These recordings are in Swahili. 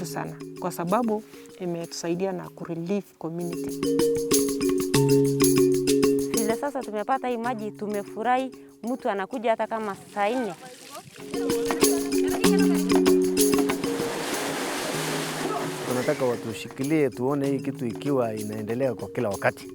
yetu sana kwa sababu imetusaidia na kurelieve community. Vile sasa tumepata hii maji tumefurahi, mtu anakuja hata kama saa 4. Tunataka watushikilie tuone hii kitu ikiwa inaendelea kwa kila wakati.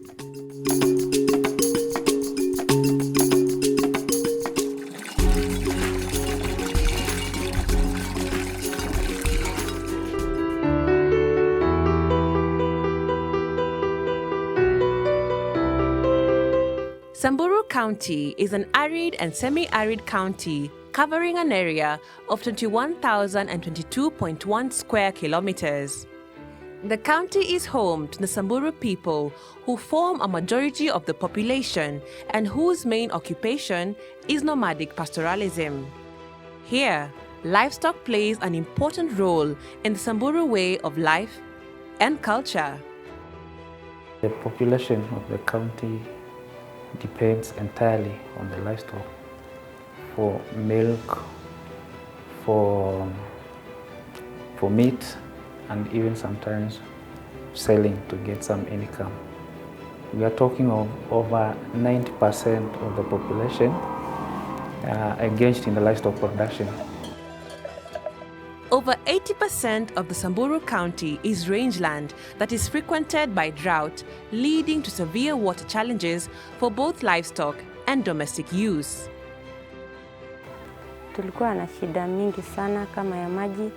Samburu County is an arid and semi-arid county covering an area of 21,022.1 square kilometers. The county is home to the Samburu people, who form a majority of the population and whose main occupation is nomadic pastoralism. Here, livestock plays an important role in the Samburu way of life and culture. The population of the county depends entirely on the livestock for milk, for meat, and even sometimes selling to get some income. We are talking of over 90% of the population engaged in the livestock production. Over 80% of the Samburu County is rangeland that is frequented by drought, leading to severe water challenges for both livestock and domestic use. Tulikuwa na shida mingi sana kama ya maji.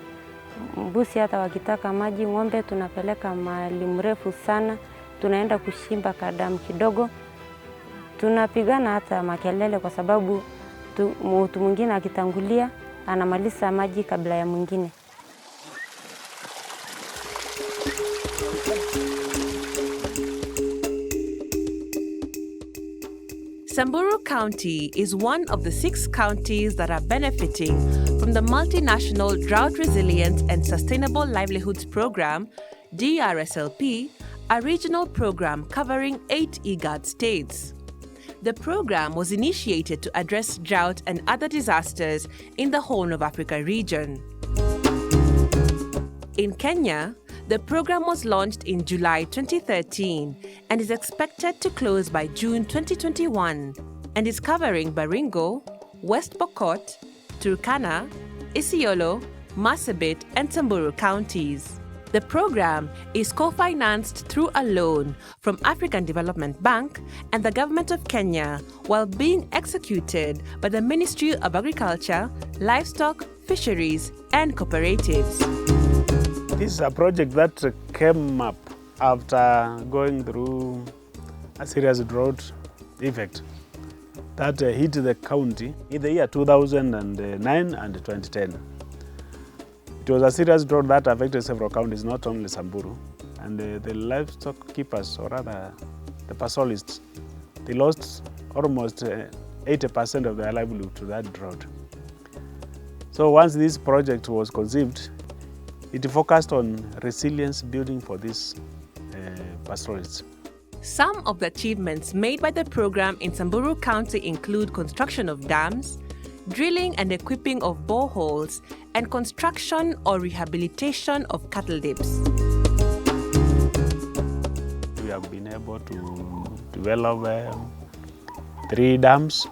Mbuzi hata wakitaka maji, ng'ombe tunapeleka mahali mrefu sana, tunaenda kushimba kadamu kidogo. Tunapigana hata makelele kwa sababu mtu mwingine akitangulia anamaliza maji kabla ya mwingine. Samburu County is one of the 6 counties that are benefiting from the Multinational Drought Resilience and Sustainable Livelihoods Program, Drslp, a regional program covering 8 IGAD states. The program was initiated to address drought and other disasters in the Horn of Africa region. In Kenya, the program was launched in July 2013 and is expected to close by June 2021 and is covering Baringo, West Pokot, Turkana, Isiolo, Marsabit, and Samburu counties. The program is co-financed through a loan from African Development Bank and the Government of Kenya, while being executed by the Ministry of Agriculture, Livestock, Fisheries, and Cooperatives. This is a project that came up after going through a serious drought effect that hit the county in the year 2009 and 2010. It was a serious drought that affected several counties, not only Samburu. And the livestock keepers, or rather the pastoralists, they lost almost 80% of their livelihood to that drought. So once this project was conceived, it focused on resilience building for these pastoralists. Some of the achievements made by the program in Samburu County include construction of dams, drilling and equipping of boreholes, and construction or rehabilitation of cattle dips. We have been able to develop 3 dams,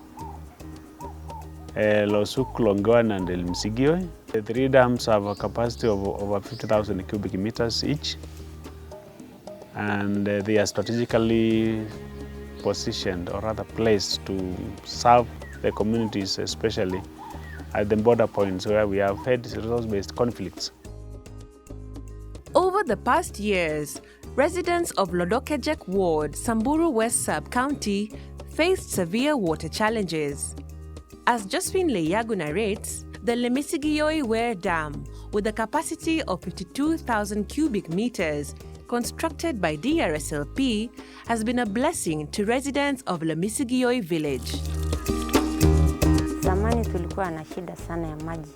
Losuk, Longoan, and El Msigio. The 3 dams have a capacity of over 50,000 cubic meters each, and they are strategically positioned, or rather placed, to serve the communities, especially at the border points where we have had resource-based conflicts. Over the past years, residents of Lodokejek Ward, Samburu West Sub-County, faced severe water challenges. As Josephine Leyagu narrates, the Lemisigioi Weir Dam, with a capacity of 52,000 cubic meters, constructed by Drslp, has been a blessing to residents of Lemisigioi village. Zamani tulikuwa na shida sana ya maji.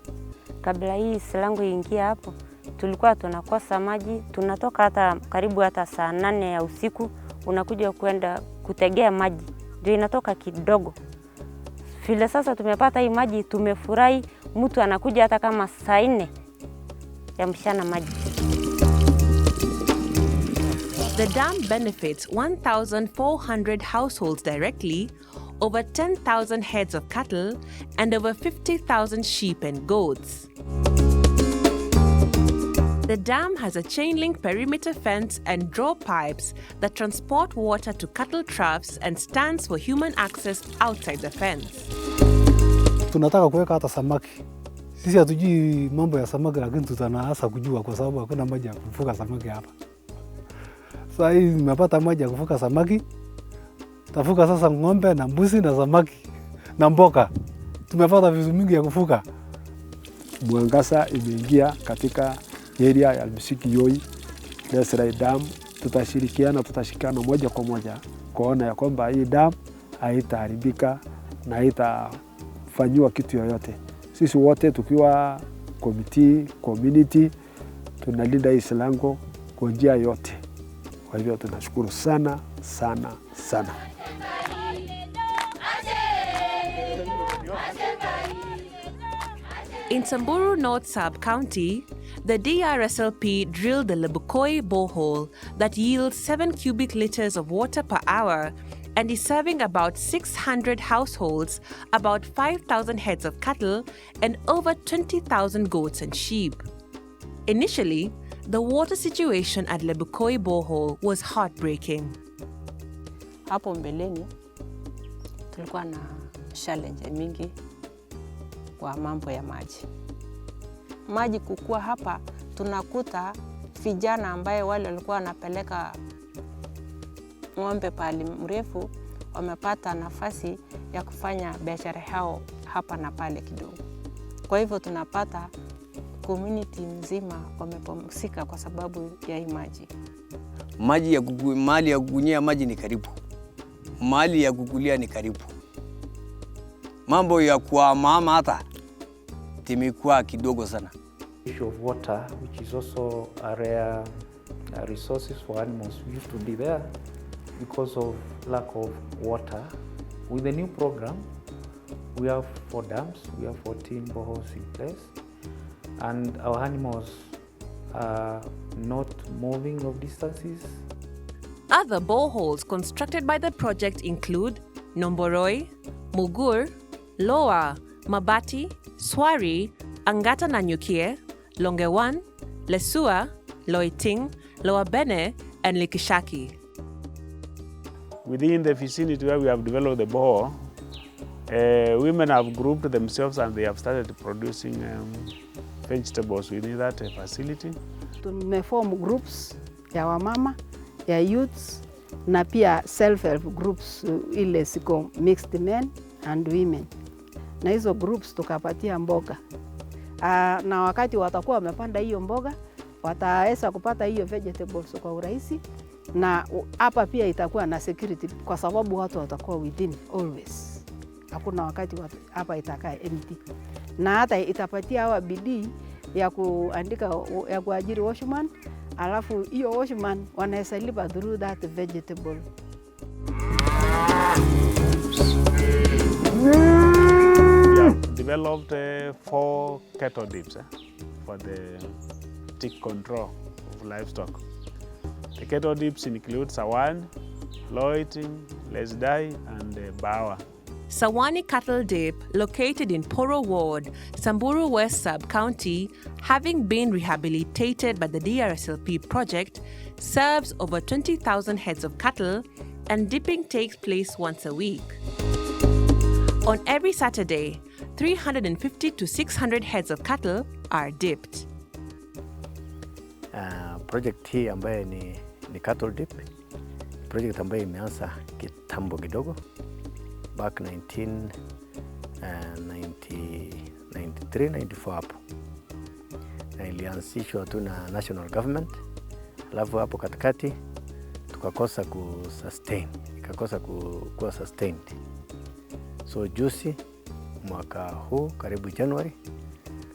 Kabla hii silangu ingia hapo, tulikuwa tunakosa maji, tunatoka hata karibu hata saa 8 ya usiku, unakuja kwenda kutegea maji. Ndio inatoka kidogo. Vile sasa tumepata hii maji tumefurahi, mtu anakuja hata kama saa 4 ya mchana maji. The dam benefits 1,400 households directly, over 10,000 heads of cattle, and over 50,000 sheep and goats. The dam has a chain-link perimeter fence and draw pipes that transport water to cattle troughs and stands for human access outside the fence. Tunataka kuweka hata samaki. Sisi hatujui mambo ya samaki, lakini tutaanza kujua kwa sababu hakuna maji ya kufuga samaki hapa. Sasa hii nimepata maji ya kufuga samaki. Tafuga sasa ng'ombe na mbuzi na samaki na mboga. Tumepata vitu mingi ya kufuga. Mwangaza imeingia katika area ya Msikiyoi Drslp dam. Tutashirikiana moja kwa moja kuona ya kwamba hii dam haitaharibika na haitafanyiwa kitu yoyote. Sisi wote tukiwa community tunalinda hii silango kwa njia yote. Kwa hivyo tunashukuru sana sana sana. In Samburu North Sub-County, the Drslp drilled the Lebukoi borehole that yields 7 cubic liters of water per hour and is serving about 600 households, about 5,000 heads of cattle, and over 20,000 goats and sheep. Initially, the water situation at Lebukoi borehole was heartbreaking. Hapo mbeleni tulikuwa na challenge mingi kwa mambo ya maji. Maji kukua hapa, tunakuta vijana ambaye wale walikuwa wanapeleka ng'ombe pali mrefu wamepata nafasi ya kufanya biashara yao hapa na pale kidogo. Kwa hivyo tunapata community mzima wamepumzika kwa sababu ya hii maji. Mahali ya kukunyia maji ni karibu. Mahali ya kukulia ni karibu. Mambo ya kuhamahama hata timekuwa kidogo sana. Issue of water, which is also a rare resources for animals, used to be there because of lack of water. With the new program, we have 4 dams, we have 14 boreholes in place, and our animals are not moving of distances. Other boreholes constructed by the project include Nomboroi, Mugur, Loa, Mabati, Swari, Angata Nanyukie, Longewan, Lesua, Loiting, Loa Bene, and Likishaki. Within the vicinity where we have developed the borehole, women have grouped themselves and they have started producing vegetables within that facility. Tumeform groups ya wamama, ya youths, na pia self-help groups ile siko mixed men and women. Na hizo groups tukapatia mboga. Na wakati watakuwa wamepanda hiyo mboga, wataweza kupata hiyo vegetables kwa urahisi, na hapa pia itakuwa na security kwa sababu watu watakuwa within always. Hakuna wakati hapa itakaa empty. Na hata itapatia hawa bidii ya kuajiri washman, alafu hiyo washman wanaweza lipa through that vegetable. We have developed 4 cattle dips for the tick control of livestock. The cattle dips include Sawan, Loiting, Lesdai, and Bawa. Sawani Cattle Dip, located in Poro Ward, Samburu West Sub-County, having been rehabilitated by the Drslp project, serves over 20,000 heads of cattle, and dipping takes place once a week. On every Saturday, 350 to 600 heads of cattle are dipped. Project hii ambaye ni cattle dip, project ambaye imeanza kitambo kidogo, back 1993-94 hapo. Na ilianzishwa tu na national government, alafu hapo katikati tukakosa ikakosa kuwa sustained. So juzi mwaka huu karibu January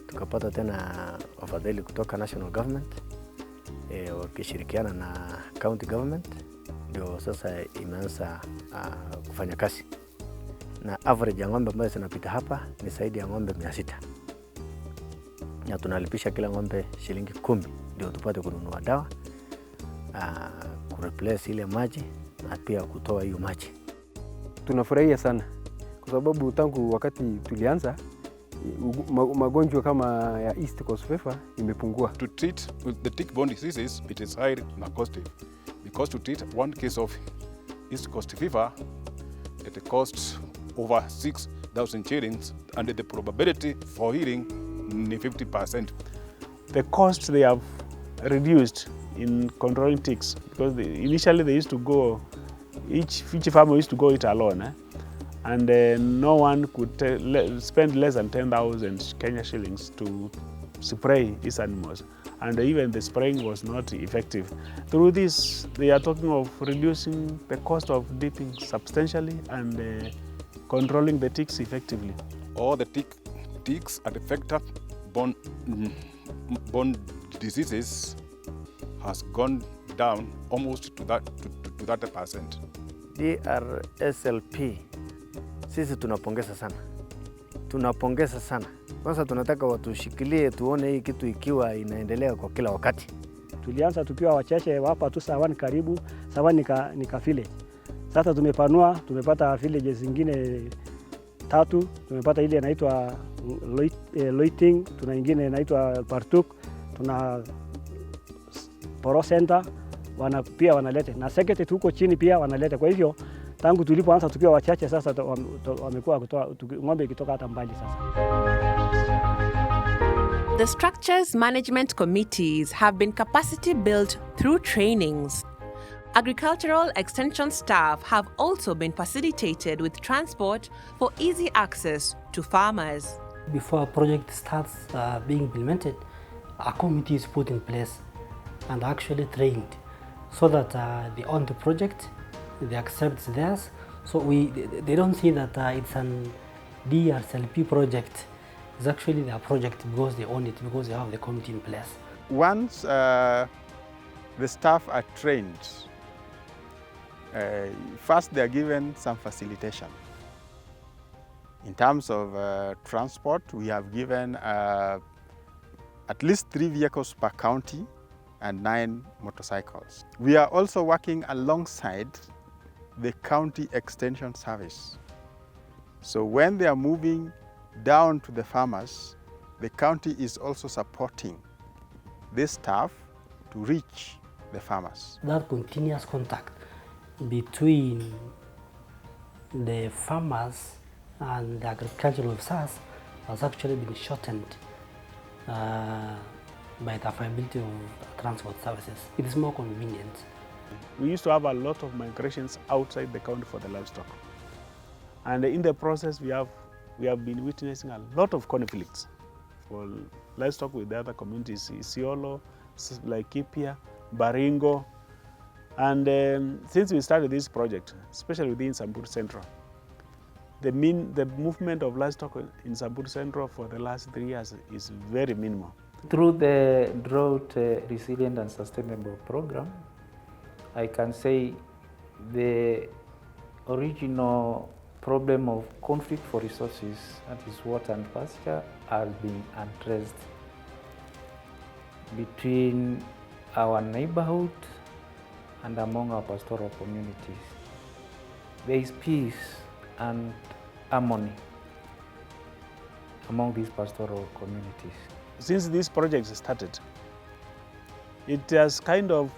tukapata tena wafadhili kutoka national government wakishirikiana na county government, ndio sasa imeanza kufanya kazi. Na average ya ng'ombe ambayo zinapita hapa ni zaidi ya ng'ombe 600. Na tunalipisha kila ng'ombe shilingi 10 ndio tupate kununua dawa, kureplace ile maji na pia kutoa hiyo maji. Tunafurahia sana kwa sababu tangu wakati tulianza magonjwa kama ya East Coast Fever imepungua. To treat the tick-borne diseases, it is highly costly because to treat one case of East Coast Fever, it costs over 6,000 shillings, and the probability for healing is 50%. The cost they have reduced in controlling ticks, because initially they used to go, each farmer used to go it alone, and no one could spend less than 10,000 Kenya shillings to spray these animals, and even the spraying was not effective. Through this, they are talking of reducing the cost of dipping substantially and controlling the ticks effectively. All the ticks and vector-borne diseases has gone down almost to 30%. Drslp, sisi tunapongeza sana. Kwanza tunataka watushikilie tuone hii kitu ikiwa inaendelea kwa kila wakati. Tulianza tukiwa wachache hapa tu Savani karibu, Savani nika village. Sasa tumepanua, tumepata villages zingine 3, tumepata ile inaitwa Loiting, tuna nyingine inaitwa Partuk, tuna Poro Center, pia wanaleta na Sekete tuko chini pia wanaleta. Kwa hivyo tangu tulipoanza tukiwa wachache, sasa wamekuwa kutoa ng'ombe ikitoka hata mbali sasa. The structures management committees have been capacity built through trainings. Agricultural extension staff have also been facilitated with transport for easy access to farmers. Before a project starts being implemented, a committee is put in place and actually trained so that they own the project, they accept theirs. So they don't see that it's an Drslp project. It's actually their project because they own it, because they have the committee in place. Once the staff are trained, first they are given some facilitation. In terms of transport, we have given at least 3 vehicles per county and 9 motorcycles. We are also working alongside the county extension service. So when they are moving down to the farmers, the county is also supporting this staff to reach the farmers. That continuous contact between the farmers and the agricultural officers has actually been shortened by the availability of transport services. It is more convenient. We used to have a lot of migrations outside the county for the livestock. And in the process, we have been witnessing a lot of conflicts for livestock with the other communities, Isiolo, Laikipia, Baringo. And since we started this project, especially within Samburu Central, the movement of livestock in Samburu Central for the last 3 years is very minimal. Through the Drought Resilient and Sustainable Program, I can say the original problem of conflict for resources, that is water and pasture, has been addressed between our neighborhood and among our pastoral communities. There is peace and harmony among these pastoral communities. Since these projects started, it has kind of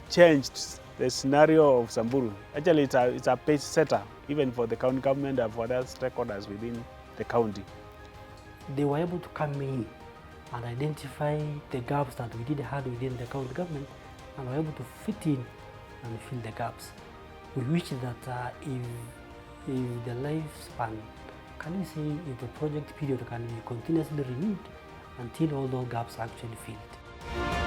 changed the scenario of Samburu. Actually, it's a pace setter, even for the county government and for the stakeholders within the county. They were able to come in and identify the gaps that we did have within the county government and were able to fit in and fill the gaps. We wish that if the lifespan, can you say if the project period can be continuously renewed until all those gaps are actually filled.